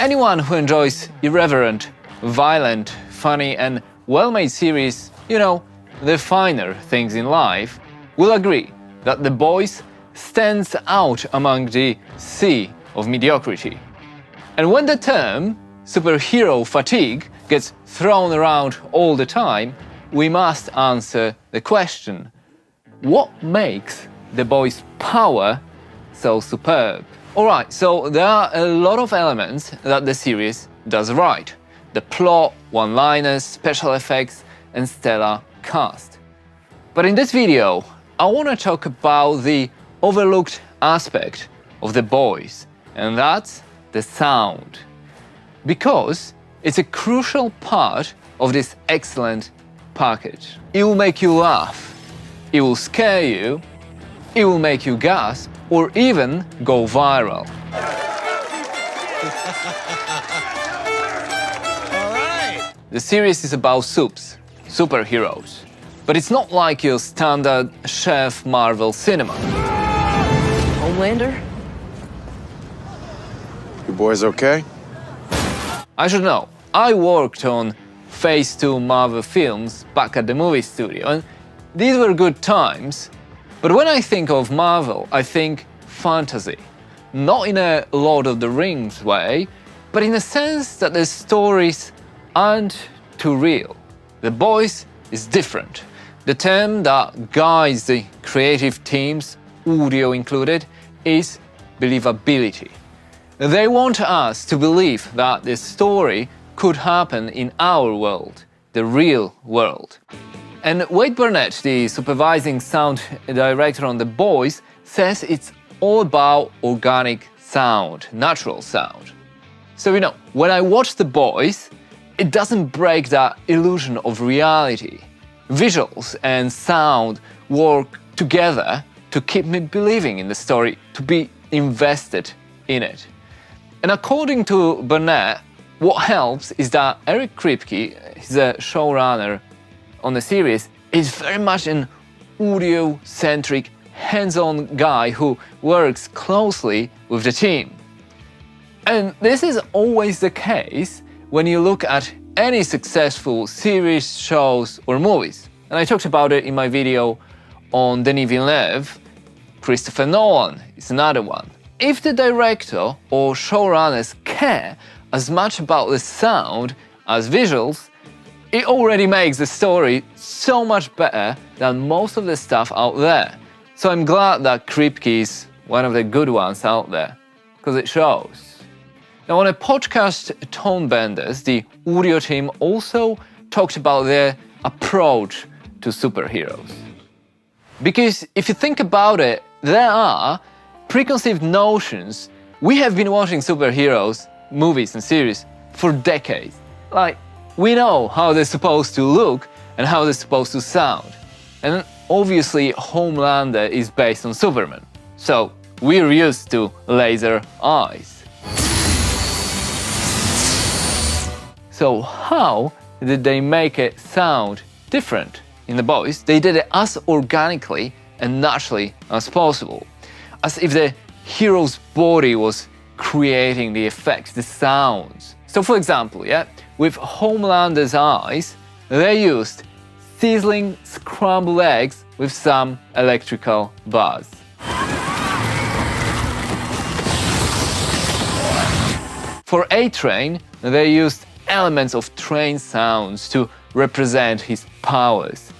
Anyone who enjoys irreverent, violent, funny and well-made series, the finer things in life, will agree that The Boys stands out among the sea of mediocrity. And when the term superhero fatigue gets thrown around all the time, we must answer the question: what makes The Boys' power so superb? Alright, so there are a lot of elements that the series does right. The plot, one-liners, special effects, and stellar cast. But in this video, I want to talk about the overlooked aspect of The Boys, and that's the sound. Because it's a crucial part of this excellent package. It will make you laugh, it will scare you, it will make you gasp, or even go viral. All right. The series is about superheroes. But it's not like your standard chef Marvel cinema. Homelander? You boys okay? I should know, I worked on Phase 2 Marvel films back at the movie studio, and these were good times. But when I think of Marvel, I think fantasy. Not in a Lord of the Rings way, but in the sense that the stories aren't too real. The Boys is different. The term that guides the creative teams, audio included, is believability. They want us to believe that this story could happen in our world, the real world. And Wade Barnett, the supervising sound director on The Boys, says it's all about organic sound, natural sound. So when I watch The Boys, it doesn't break that illusion of reality. Visuals and sound work together to keep me believing in the story, to be invested in it. And according to Barnett, what helps is that Eric Kripke, he's a showrunner on the series, is very much an audio-centric, hands-on guy who works closely with the team. And this is always the case when you look at any successful series, shows or movies. And I talked about it in my video on Denis Villeneuve. Christopher Nolan is another one. If the director or showrunners care as much about the sound as visuals, it already makes the story so much better than most of the stuff out there. So I'm glad that Kripke is one of the good ones out there, because it shows. Now, on a podcast, Tone Benders, the audio team also talked about their approach to superheroes. Because if you think about it, there are preconceived notions. We have been watching superheroes, movies and series for decades. Like, we know how they're supposed to look and how they're supposed to sound. And obviously, Homelander is based on Superman. So we're used to laser eyes. So how did they make it sound different in The Boys? They did it as organically and naturally as possible, as if the hero's body was creating the effects, the sounds. So for example, with Homelander's eyes, they used sizzling scrambled eggs with some electrical buzz. For A-Train, they used elements of train sounds to represent his powers.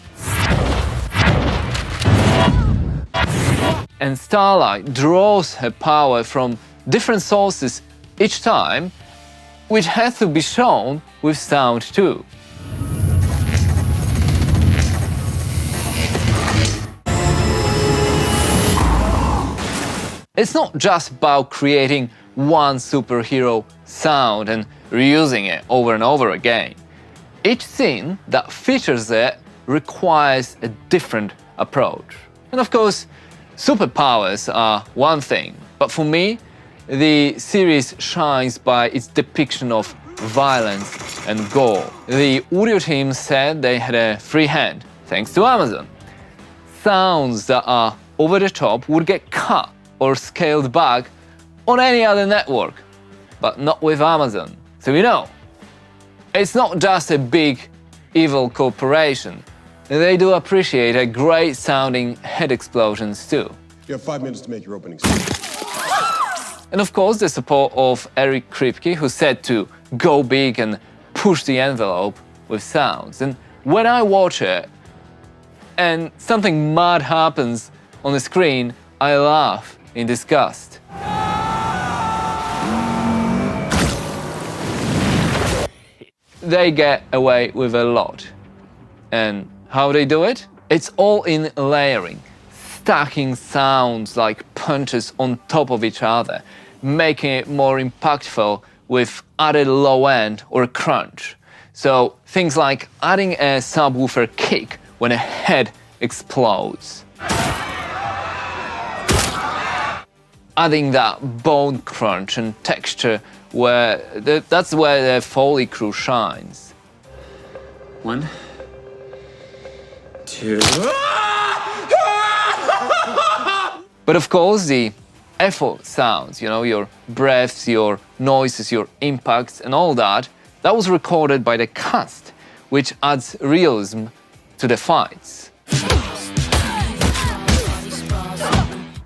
And Starlight draws her power from different sources each time, which has to be shown with sound too. It's not just about creating one superhero sound and reusing it over and over again. Each scene that features it requires a different approach. And of course, superpowers are one thing, but for me, the series shines by its depiction of violence and gore. The audio team said they had a free hand, thanks to Amazon. Sounds that are over the top would get cut or scaled back on any other network. but not with Amazon. So you know, it's not just a big evil corporation. They do appreciate a great sounding head explosions too. You have 5 minutes to make your opening statement. And of course the support of Eric Kripke, who said to go big and push the envelope with sounds. And when I watch it and something mad happens on the screen, I laugh in disgust. They get away with a lot. And how they do it? It's all in layering, stacking sounds like punches on top of each other, making it more impactful with added low end or crunch. So things like adding a subwoofer kick when a head explodes. Adding that bone crunch and texture where that's where the Foley crew shines. 1, 2. But of course, the effort sounds, you know, your breaths, your noises, your impacts, and all that, that was recorded by the cast, which adds realism to the fights.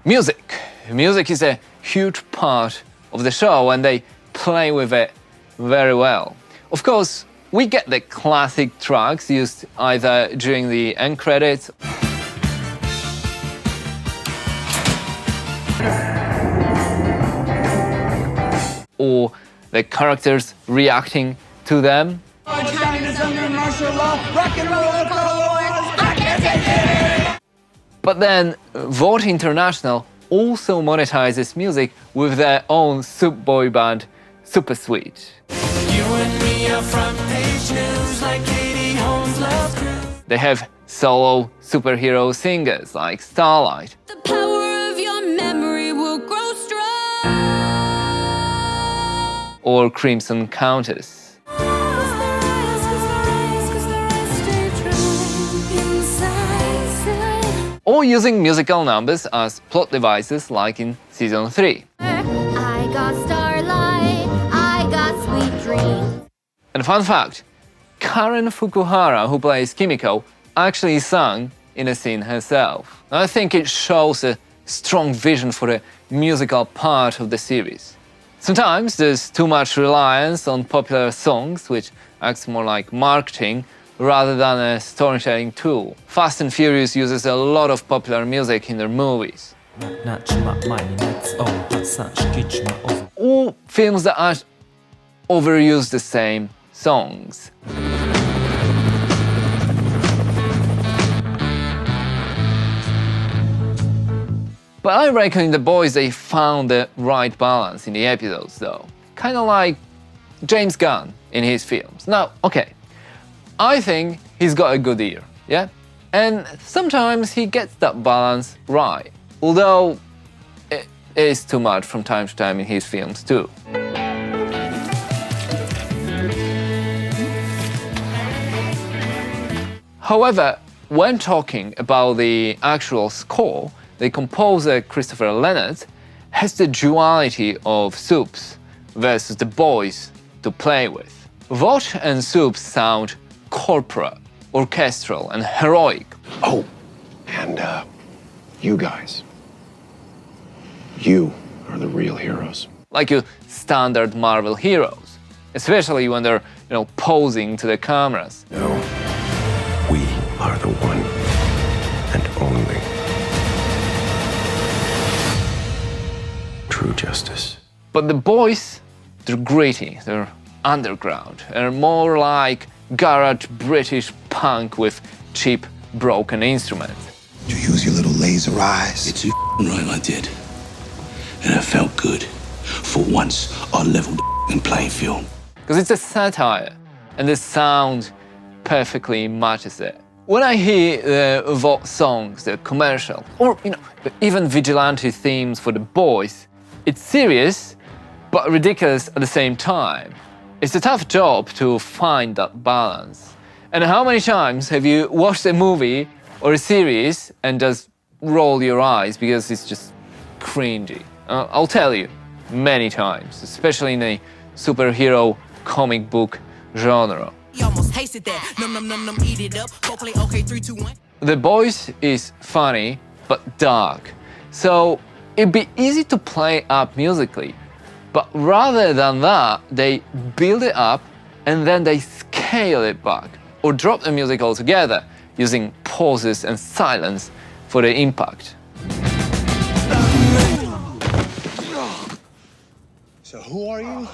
Music. Music is a huge part of the show, and they play with it very well. Of course, we get the classic tracks used either during the end credits or the characters reacting to them. But then Vote International also monetizes music with their own sub boy band, Super Sweet. They have solo superhero singers like Starlight. The power of your memory will grow strong. Or Crimson Countess. Or using musical numbers as plot devices like in Season 3. I got starlight, I got sweet dreams. And fun fact, Karen Fukuhara, who plays Kimiko, actually sang in a scene herself. I think it shows a strong vision for the musical part of the series. Sometimes there's too much reliance on popular songs, which acts more like marketing rather than a storytelling tool. Fast and Furious uses a lot of popular music in their movies. Or films that overuse the same songs. But I reckon in The Boys they found the right balance in the episodes though. Kind of like James Gunn in his films. Now, okay, I think he's got a good ear, yeah? And sometimes he gets that balance right. Although it is too much from time to time in his films too. However, when talking about the actual score, the composer Christopher Leonard has the duality of Soups versus The Boys to play with. Vought and Soups sound corporate, orchestral, and heroic. Oh, and you guys. You are the real heroes. Like your standard Marvel heroes, especially when they're, posing to the cameras. No, we are the one and only true justice. But The Boys, they're gritty, they're underground, they're more like garage British punk with cheap, broken instruments. You use your little laser eyes. It's you right I did. And it felt good. For once, I leveled the playing field. Because it's a satire, and the sound perfectly matches it. When I hear the Vought songs, the commercial, or even vigilante themes for The Boys, it's serious, but ridiculous at the same time. It's a tough job to find that balance. And how many times have you watched a movie or a series and just roll your eyes because it's just cringy? I'll tell you, many times, especially in the superhero comic book genre. The Boys is funny but dark, so it'd be easy to play up musically. But rather than that, they build it up and then they scale it back, or drop the music altogether, using pauses and silence for the impact. So who are you?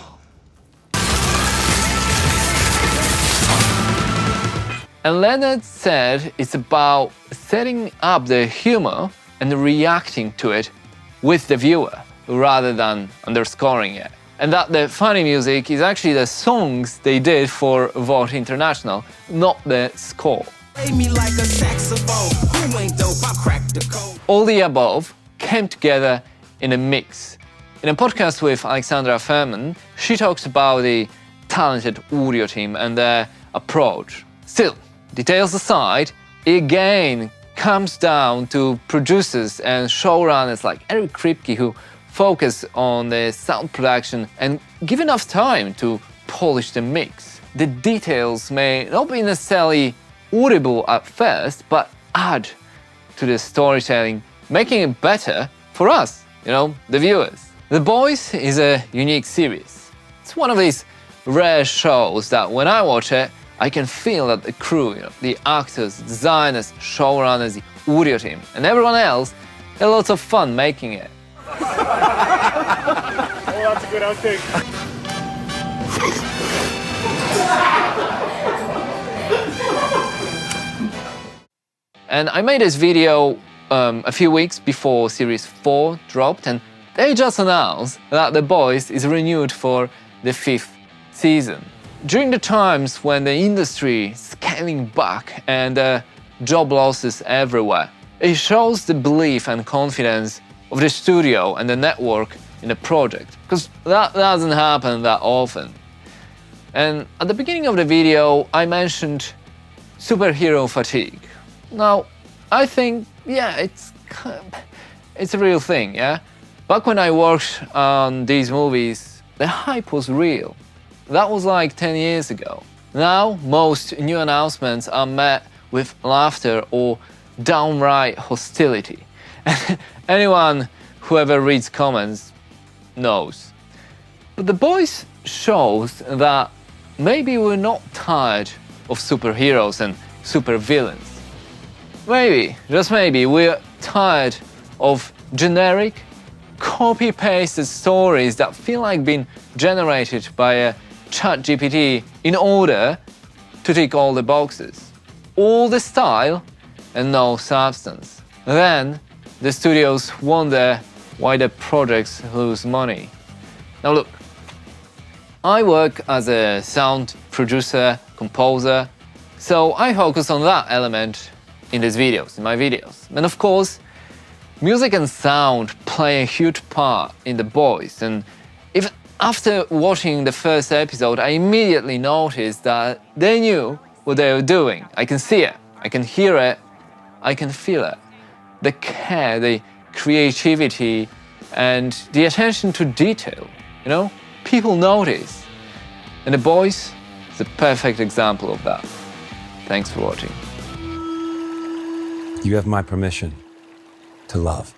And Leonard said it's about setting up the humor and reacting to it with the viewer, rather than underscoring it. And that the funny music is actually the songs they did for Vote International, not the score. All the above came together in a mix. In a podcast with Alexandra Furman, she talks about the talented audio team and their approach. Still, details aside, it again comes down to producers and showrunners like Eric Kripke, who focus on the sound production and give enough time to polish the mix. The details may not be necessarily audible at first, but add to the storytelling, making it better for us, the viewers. The Boys is a unique series. It's one of these rare shows that when I watch it, I can feel that the crew, the actors, designers, showrunners, the audio team, and everyone else had lots of fun making it. Oh, that's a good outtake. And I made this video a few weeks before Series 4 dropped, and they just announced that The Boys is renewed for the 5th season. During the times when the industry is scaling back and job losses everywhere, it shows the belief and confidence of the studio and the network in the project, because that doesn't happen that often. And at the beginning of the video, I mentioned superhero fatigue. Now, I think, it's a real thing, yeah? Back when I worked on these movies, the hype was real. That was like 10 years ago. Now, most new announcements are met with laughter or downright hostility. Anyone who ever reads comments knows. But The Boys shows that maybe we're not tired of superheroes and supervillains. Maybe, just maybe, we're tired of generic, copy-pasted stories that feel like being generated by a ChatGPT in order to tick all the boxes. All the style and no substance. Then the studios wonder why the projects lose money. Now look, I work as a sound producer, composer, so I focus on that element in my videos. And of course, music and sound play a huge part in The Boys, and even after watching the first episode, I immediately noticed that they knew what they were doing. I can see it, I can hear it, I can feel it. The care, the creativity, and the attention to detail, people notice. And The Boys is a perfect example of that. Thanks for watching. You have my permission to love.